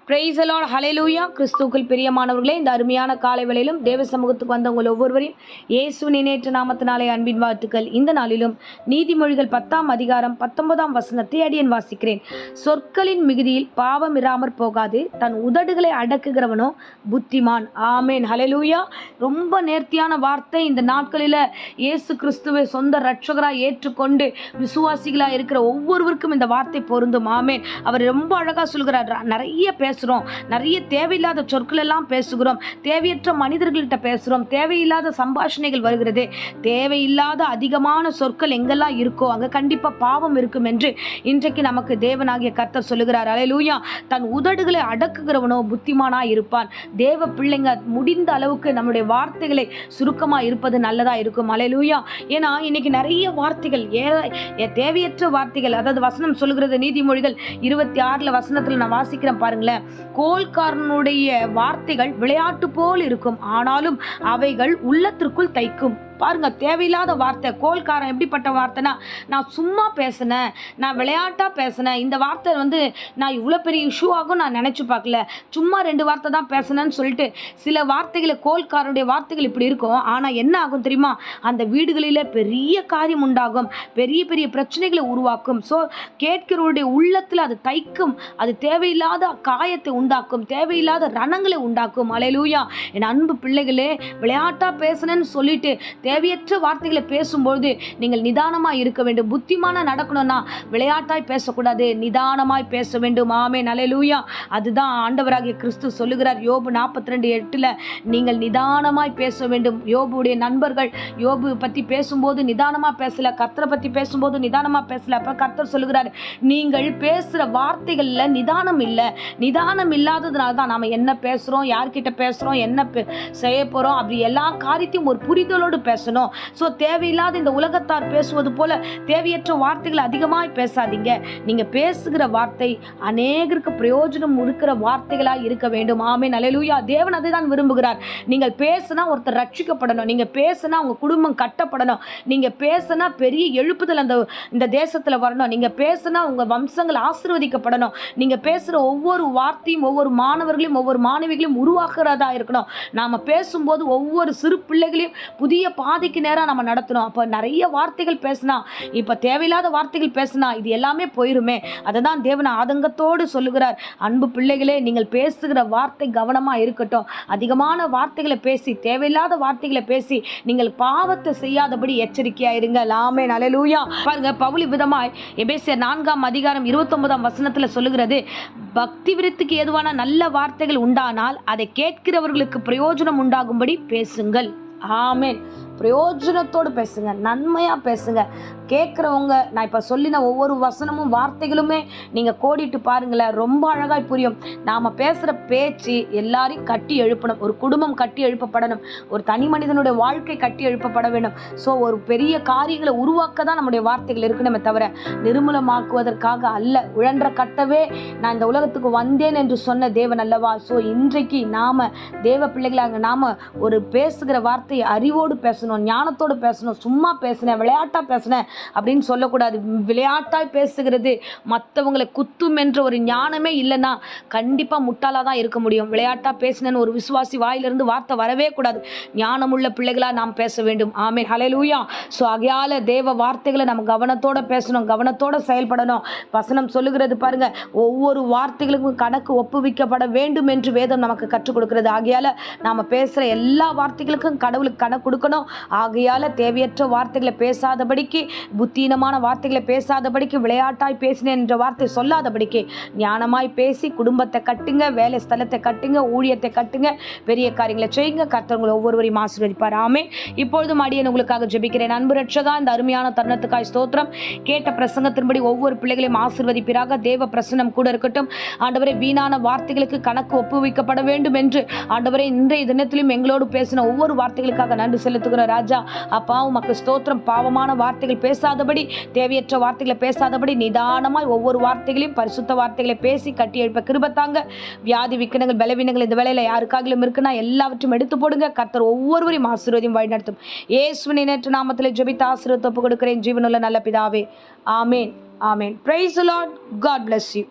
Price the Lord, ஹல்லேலூயா. கிறிஸ்துவுக்குள் பிரியமானவர்களே, இந்த அருமையான காலை வேளையிலும் தேவ சமூகத்துக்கு வந்த உங்கள் ஒவ்வொருவரையும் இயேசுவின் நேற்று நாமத்தினாலே அன்பின் வாழ்த்துக்கள். இந்த நாளிலும் நீதிமொழிகள் 10ஆம் அதிகாரம் 19ஆம் வசனத்தை அடியேன் வாசிக்கிறேன். சொற்களின் மிகுதியில் பாவம் இராமற் போகாது, தன் உதடுகளை அடக்குகிறவனோ புத்திமான். ஆமேன், ஹல்லேலூயா. ரொம்ப நேர்த்தியான வார்த்தை. இந்த நாட்களில் இயேசு கிறிஸ்துவை சொந்த இரட்சகராக ஏற்றுக்கொண்டு விசுவாசிகளாக இருக்கிற ஒவ்வொருவருக்கும் இந்த வார்த்தை பொருந்தும். ஆமேன். அவர் ரொம்ப அழகாக சொல்கிறார். நிறைய பேசுகிறோம், நிறைய தேவையில்லாத சொற்கள் எல்லாம் பேசுகிறோம், தேவையற்ற மனிதர்கள்ட்ட பேசுகிறோம், தேவையில்லாத சம்பாஷணைகள் வருகிறது. தேவையில்லாத அதிகமான சொற்கள் எங்கெல்லாம் இருக்கோ அங்கே கண்டிப்பாக பாவம் இருக்கும் என்று இன்றைக்கு நமக்கு தேவனாகிய கர்த்தர் சொல்லுகிறார். அல்லேலூயா. தன் உதடுகளை அடக்குகிறவனோ புத்திமானாய் இருப்பான். தேவ பிள்ளைங்க முடிந்த அளவுக்கு நம்முடைய வார்த்தைகளை சுருக்கமாக இருப்பது நல்லதாக இருக்கும். அல்லேலூயா. ஏன்னா இன்னைக்கு நிறைய வார்த்தைகள், தேவையற்ற வார்த்தைகள். அதாவது வசனம் சொல்லுகிறது, நீதிமொழிகள் 26 வசனத்தில் நான் வாசிக்கிறேன் பாருங்களேன். கோல்காரனுடைய வார்த்தைகள் விளையாட்டு போல் இருக்கும், ஆனாலும் அவைகள் உள்ளத்திற்குள் தைக்கும். பாருங்க, தேவையில்லாத வார்த்தை. கோல்காரன் எப்படிப்பட்ட வார்த்தைனா, நான் சும்மா பேசினேன், நான் விளையாட்டா பேசினேன், இந்த வார்த்தை நான் இவ்வளோ பெரிய இஷ்யூ ஆகும் நான் நினைச்சு பார்க்கல, சும்மா 2 வார்த்தை தான் பேசினேன்னு சொல்லிட்டு சில வார்த்தைகளை, கோல்காரனுடைய வார்த்தைகள் இப்படி இருக்கும். ஆனால் என்ன ஆகும் தெரியுமா? அந்த வீடுகளில் பெரிய காரியம் உண்டாகும், பெரிய பெரிய பிரச்சனைகளை உருவாக்கும். ஸோ கேட்கிறவருடைய உள்ளத்தில் அது தைக்கும், அது தேவையில்லாத காயத்தை உண்டாக்கும், தேவையில்லாத ரணங்களை உண்டாக்கும். அல்லேலூயா. என் அன்பு பிள்ளைகளே, விளையாட்டா பேசினேன்னு சொல்லிட்டு தேவையற்ற வார்த்தைகளை பேசும்பொழுது நீங்கள் நிதானமாய் இருக்க வேண்டும். புத்திமான நடக்கணும்னா விளையாட்டாய் பேசக்கூடாது, நிதானமாய் பேச வேண்டும். ஆமென், அல்லேலூயா. அதுதான் ஆண்டவராகிய கிறிஸ்து சொல்லுகிறார். யோபு 42:8 நீங்கள் நிதானமாய் பேச வேண்டும். யோபுடைய நண்பர்கள் யோபு பற்றி பேசும்போது நிதானமாக பேசல, கர்த்தரை பற்றி பேசும்போது நிதானமாக பேசல. அப்போ கர்த்தர் சொல்லுகிறார், நீங்கள் பேசுகிற வார்த்தைகளில் நிதானம் இல்லை. நிதானம் இல்லாததுனால தான் நாம் என்ன பேசுகிறோம், யார்கிட்ட பேசுகிறோம், என்ன செய்ய போகிறோம், அப்படி எல்லா காரியத்தையும் ஒரு புரிதலோடு பேசணும். ஸோ தேவையில்லாத இந்த உலகத்தார் பேசுவது போல தேவையற்ற வார்த்தைகளை அதிகமாய் பேசாதீங்க. நீங்க பேசுகிற வார்த்தை அநேகருக்கு பிரயோஜனம் இருக்கிற வார்த்தைகளாய் இருக்க வேண்டும். ஆமென், அல்லேலூயா. தேவன் அதை தான் விரும்புகிறார். நீங்கள் பேசினா ஒருத்தர் ரட்சிக்கப்படணும், நீங்க பேசினா உங்க குடும்பம் கட்டப்படணும், நீங்க பேசினா பெரிய எழுப்புதல் இந்த தேசத்துல வரணும், நீங்க பேசினா உங்க வம்சங்கள் ஆசீர்வதிக்கப்படணும், நீங்க பேசுற ஒவ்வொரு வார்த்தையும் ஒவ்வொரு மாணவர்களையும் ஒவ்வொரு மாணவிகளையும் உருவாக்குறதா இருக்கணும். நாம பேசும்போது ஒவ்வொரு சிறு பிள்ளைகளையும் புதிய பாதைக்கு நேரம் நம்ம நடத்தணும். அப்போ நிறைய வார்த்தைகள் பேசினா, இப்போ தேவையில்லாத வார்த்தைகள் பேசினா இது எல்லாமே போயிருமே. அதை தான் தேவன் ஆதங்கத்தோடு சொல்லுகிறார். அன்பு பிள்ளைகளே, நீங்கள் பேசுகிற வார்த்தை கவனமாக இருக்கட்டும். அதிகமான வார்த்தைகளை பேசி, தேவையில்லாத வார்த்தைகளை பேசி நீங்கள் பாவத்தை செய்யாதபடி எச்சரிக்கையாக இருங்கள். ஆமென், அல்லேலூயா. பாருங்க, பவுல் விதமாய் எபேசியர் 4ஆம் அதிகாரம் 29ஆம் வசனத்தில் சொல்லுகிறது, பக்தி விருத்திக்கு ஏதுவான நல்ல வார்த்தைகள் உண்டானால் அதை கேட்கிறவர்களுக்கு பிரயோஜனம் உண்டாகும்படி பேசுங்கள். ஆமென். பிரயோஜனத்தோடு பேசுங்க, நன்மையாக பேசுங்க. கேட்குறவங்க, நான் இப்போ சொல்லின ஒவ்வொரு வசனமும் வார்த்தைகளுமே நீங்கள் கோடிட்டு பாருங்களேன், ரொம்ப அழகாய் புரியும். நாம் பேசுகிற பேச்சு எல்லாரையும் கட்டி எழுப்பணும். ஒரு குடும்பம் கட்டி எழுப்பப்படணும், ஒரு தனி மனிதனுடைய வாழ்க்கை கட்டி எழுப்பப்பட வேண்டும். ஸோ ஒரு பெரிய காரியங்களை உருவாக்க தான் நம்முடைய வார்த்தைகள் இருக்கணுமே தவிர நிர்மூலமாக்குவதற்காக அல்ல. உழன்ற கட்டவே நான் இந்த உலகத்துக்கு வந்தேன் என்று சொன்ன தேவன் அல்லவா? ஸோ இன்றைக்கு நாம் தேவ பிள்ளைகளாக நாம் ஒரு பேசுகிற வார்த்தையை அறிவோடு பேசணும், ஞானத்தோடு பேசணும். சும்மா பேசினேன், விளையாட்டா பேசினேன் அப்படின்னு சொல்லக்கூடாது. விளையாட்டாய் பேசுகிறது மற்றவங்களை குத்தும் என்ற ஒரு ஞானமே இல்லைன்னா கண்டிப்பா முட்டாளா தான் இருக்க முடியும். விளையாட்டா பேசினேன்னு ஒரு விசுவாசி வாயிலிருந்து வார்த்தை வரவே கூடாது. ஞானமுள்ள பிள்ளைகளா நாம் பேச வேண்டும். ஆமென், ஹல்லேலூயா. ஸோ ஆகையால தேவ வார்த்தைகளை நம்ம கவனத்தோட பேசணும், கவனத்தோட செயல்படணும். வசனம் சொல்லுகிறது பாருங்க, ஒவ்வொரு வார்த்தைகளுக்கும் கணக்கு ஒப்புவிக்கப்பட வேண்டும் என்று வேதம் நமக்கு கற்றுக் கொடுக்கிறது. ஆகையால நாம பேசுற எல்லா வார்த்தைகளுக்கும் கடவுளுக்கு கணக்கு கொடுக்கணும். ஆகையால தேவையற்ற வார்த்தைகளை பேசாதபடிக்கு, புத்தீனமான வார்த்தைகளை பேசாதபடிக்கு, விளையாட்டாய் பேசினேன் என்ற வார்த்தை சொல்லாதபடிக்கு ஞானமாய் பேசி குடும்பத்தை கட்டுங்க, வேலை ஸ்தலத்தை கட்டுங்க, ஊழியத்தை கட்டுங்க, பெரிய காரியங்களை செய்யுங்க. கர்த்தர் உங்களை ஒவ்வொருவரையும் ஆசீர்வதிப்பார். ஆமென். இப்பொழுதும் அடியேன் உங்களுக்காக ஜெபிக்கிறேன். அன்பு ரட்சகா, இந்த அருமையான தருணத்துக்காய் ஸ்தோத்திரம். கேட்ட பிரசங்கத்தின்படி ஒவ்வொரு பிள்ளைகளையும் ஆசீர்வதிப்பீராக. தேவ பிரசன்னம் கூட இருக்கட்டும். ஆண்டவரே, வீணான வார்த்தைகளுக்கு கணக்கு ஒப்புவிக்கப்பட வேண்டும் என்று ஆண்டவரே இன்றைய தினத்திலும் எங்களோடு பேசின ஒவ்வொரு வார்த்தைகளுக்காக நன்றி செலுத்துகிற ராஜா. அப்பா உமக்கு ஸ்தோத்திரம். பாவமான வார்த்தைகள் பேசாதபடி, தேவையற்ற வார்த்தைகளை பேசாதபடி நிதானமாய் ஒவ்வொரு வார்த்தைகளையும் பரிசுத்த வார்த்தைகளை பேசி கட்டி எழுப்ப கிருபை தாங்க. வியாதி விக்கனங்கள் பலவீனங்கள் இந்த வேளையில யாருக்காகிலும் இருக்குன்னா எல்லாவற்றையும் எடுத்து போடுங்க. கர்த்தர் ஒவ்வொருவரையும் ஆசீர்வதியும் வழிநடத்தும். இயேசுவின் நேற்று நாமத்திலே ஜெபித்து ஆசீர்வாதத்தை ஒப்புக் கொடுக்கிறேன் ஜீவனுள்ள நல்ல பிதாவே. ஆமேன், ஆமேன். Praise the Lord. God bless you.